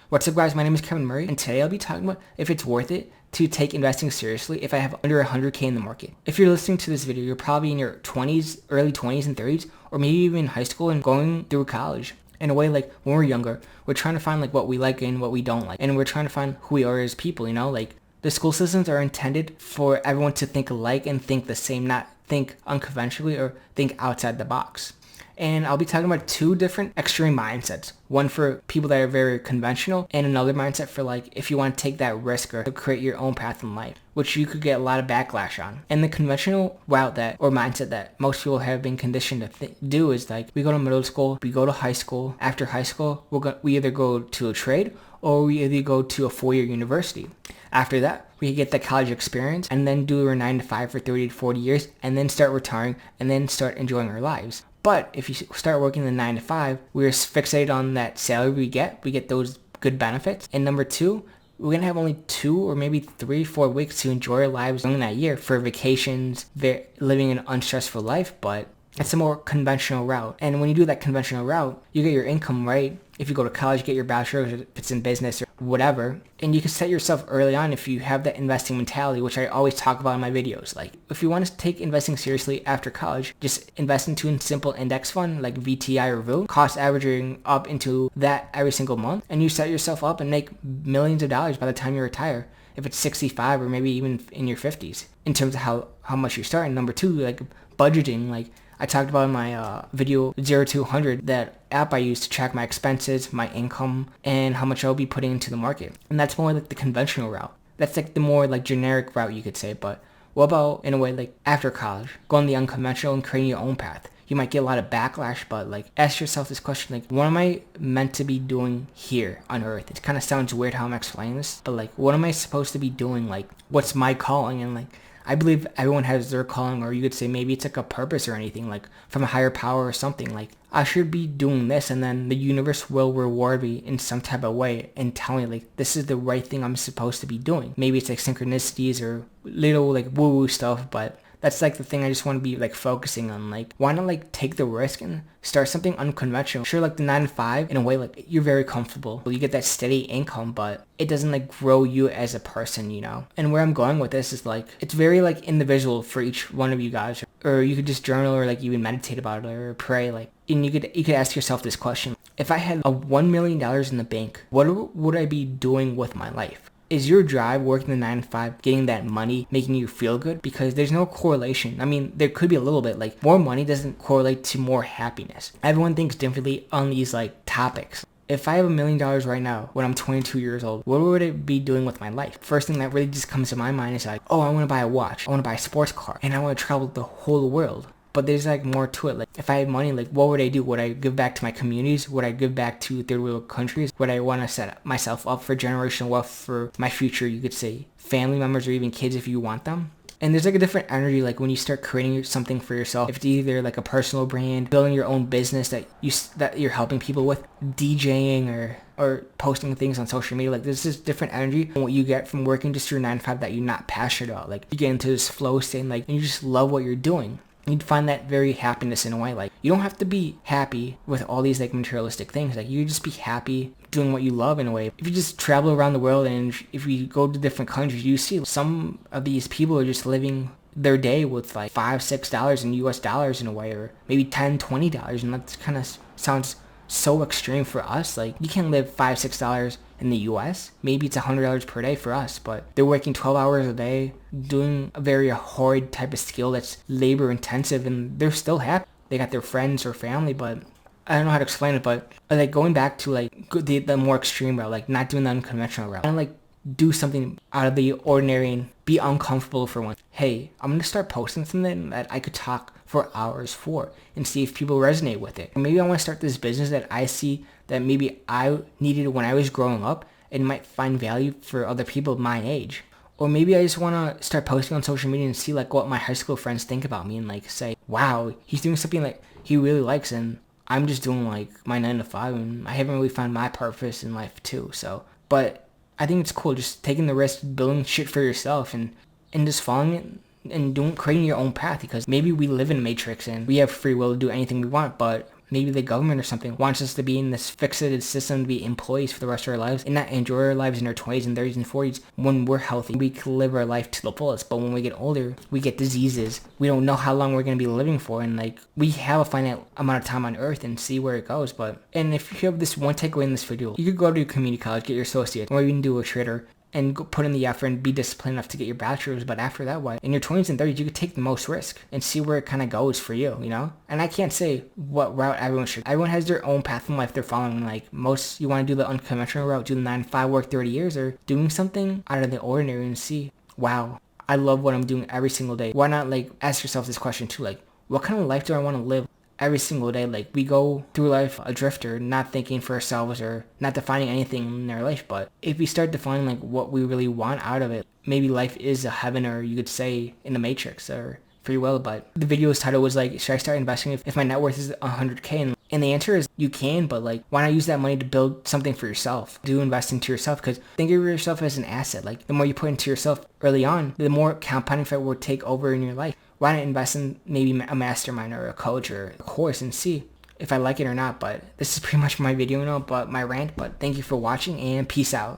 What's up guys, my name is Kevin Murray, and today I'll be talking about if it's worth it to take investing seriously if I have under 100k in the market. If you're listening to this video, you're probably in your 20s, early 20s and 30s, or maybe even in high school and going through college. In a way, like when we're younger, we're trying to find like what we like and what we don't like, and we're trying to find who we are as people, you know? Like the school systems are intended for everyone to think alike and think the same, not think unconventionally or think outside the box. And I'll be talking about two different extreme mindsets. One for people that are very conventional, and another mindset for like if you want to take that risk or to create your own path in life, which you could get a lot of backlash on. And the conventional route that, or mindset that most people have been conditioned to do is like, we go to middle school, we go to high school. After high school, we either go to a trade or we either go to a 4-year university. After that, we get the college experience and then do our 9 to 5 for 30 to 40 years and then start retiring and then start enjoying our lives. But if you start working the 9 to 5, we're fixated on that salary we get those good benefits. And number two, we're going to have only 2 or maybe 3-4 weeks to enjoy our lives during that year for vacations, living an unstressful life, but it's a more conventional route. And when you do that conventional route, you get your income right. If you go to college, get your bachelor, if it's in business or whatever. And you can set yourself early on if you have that investing mentality, which I always talk about in my videos. Like if you want to take investing seriously after college, just invest into a simple index fund like VTI or VU, cost averaging up into that every single month. And you set yourself up and make millions of dollars by the time you retire. If it's 65 or maybe even in your 50s in terms of how much you're starting. Number two, like budgeting, like I talked about in my video 0 to 100, that app I use to track my expenses, my income, and how much I'll be putting into the market. And that's more like the conventional route. That's like the more like generic route you could say. But what about in a way like after college, going the unconventional and creating your own path? You might get a lot of backlash, but like ask yourself this question, like what am I meant to be doing here on earth? It kind of sounds weird how I'm explaining this, but like what am I supposed to be doing? Like what's my calling? And like I believe everyone has their calling, or you could say maybe it's like a purpose or anything, like from a higher power or something. Like I should be doing this, and then the universe will reward me in some type of way and tell me like this is the right thing I'm supposed to be doing. Maybe it's like synchronicities or little like woo-woo stuff, but that's like the thing I just want to be like focusing on. Like why not like take the risk and start something unconventional? Sure, like the 9 to 5 in a way, like you're very comfortable, you get that steady income, but it doesn't like grow you as a person, you know? And where I'm going with this is like it's very like individual for each one of you guys, or you could just journal or like even meditate about it or pray. Like, and you could ask yourself this question: if I had a $1 million in the bank, what would I be doing with my life? Is your drive working the 9 to 5, getting that money, making you feel good? Because there's no correlation. I mean, there could be a little bit, like more money doesn't correlate to more happiness. Everyone thinks differently on these like topics. If I have $1 million right now when I'm 22 years old, what would I be doing with my life? First thing that really just comes to my mind is like, oh, I want to buy a watch, I want to buy a sports car, and I want to travel the whole world. But there's like more to it. Like if I had money, like what would I do? Would I give back to my communities? Would I give back to third world countries? Would I want to set myself up for generational wealth for my future, you could say, family members or even kids if you want them? And there's like a different energy like when you start creating something for yourself. If it's either like a personal brand, building your own business that you're helping people with, DJing or posting things on social media, like there's this different energy from what you get from working just your 9 to 5 that you're not passionate about. Like you get into this flow state and like and you just love what you're doing. You'd find that very happiness in a way. Like you don't have to be happy with all these like materialistic things. Like you just be happy doing what you love in a way. If you just travel around the world and if you go to different countries, you see some of these people are just living their day with like $5-6 in US dollars in a way, or maybe $10-20, and that kind of sounds so extreme for us. Like you can't live $5-6 in the US. Maybe it's $100 per day for us, but they're working 12 hours a day doing a very horrid type of skill that's labor intensive, and they're still happy. They got their friends or family, but I don't know how to explain it. But like going back to like the more extreme route, like not doing the unconventional route, and like do something out of the ordinary and be uncomfortable for once. Hey, I'm gonna start posting something that I could talk for hours for and see if people resonate with it. Or maybe I want to start this business that I see that maybe I needed when I was growing up and might find value for other people my age. Or maybe I just want to start posting on social media and see like what my high school friends think about me and like say, wow, he's doing something like he really likes and I'm just doing like my 9 to 5 and I haven't really found my purpose in life too. So, but I think it's cool just taking the risk, building shit for yourself and just following it and creating your own path, because maybe we live in a matrix and we have free will to do anything we want, but maybe the government or something wants us to be in this fixated system to be employees for the rest of our lives and not enjoy our lives in our 20s and 30s and 40s when we're healthy. We can live our life to the fullest, but when we get older, we get diseases. We don't know how long we're going to be living for, and like, we have a finite amount of time on earth and see where it goes. And if you have this one takeaway in this video, you could go to community college, get your associate, or even do a trader and go put in the effort and be disciplined enough to get your bachelor's. But after that, what? In your 20s and 30s, you could take the most risk and see where it kind of goes for you, you know? And I can't say what route everyone should. Everyone has their own path in life they're following. Like, most, you want to do the unconventional route, do the 9 to 5, work 30 years, or doing something out of the ordinary and see, wow, I love what I'm doing every single day. Why not, like, ask yourself this question too, like, what kind of life do I want to live every single day? Like, we go through life a drifter, not thinking for ourselves or not defining anything in our life. But if we start defining like what we really want out of it, maybe life is a heaven, or you could say in the Matrix or free will. But the video's title was like, should I start investing if my net worth is 100K? And the answer is you can, but like, why not use that money to build something for yourself? Do invest into yourself, because think of yourself as an asset. Like, the more you put into yourself early on, the more compounding effect will take over in your life. Why not invest in maybe a mastermind or a coach or a course and see if I like it or not? But this is pretty much my video now, but my rant. But thank you for watching, and peace out.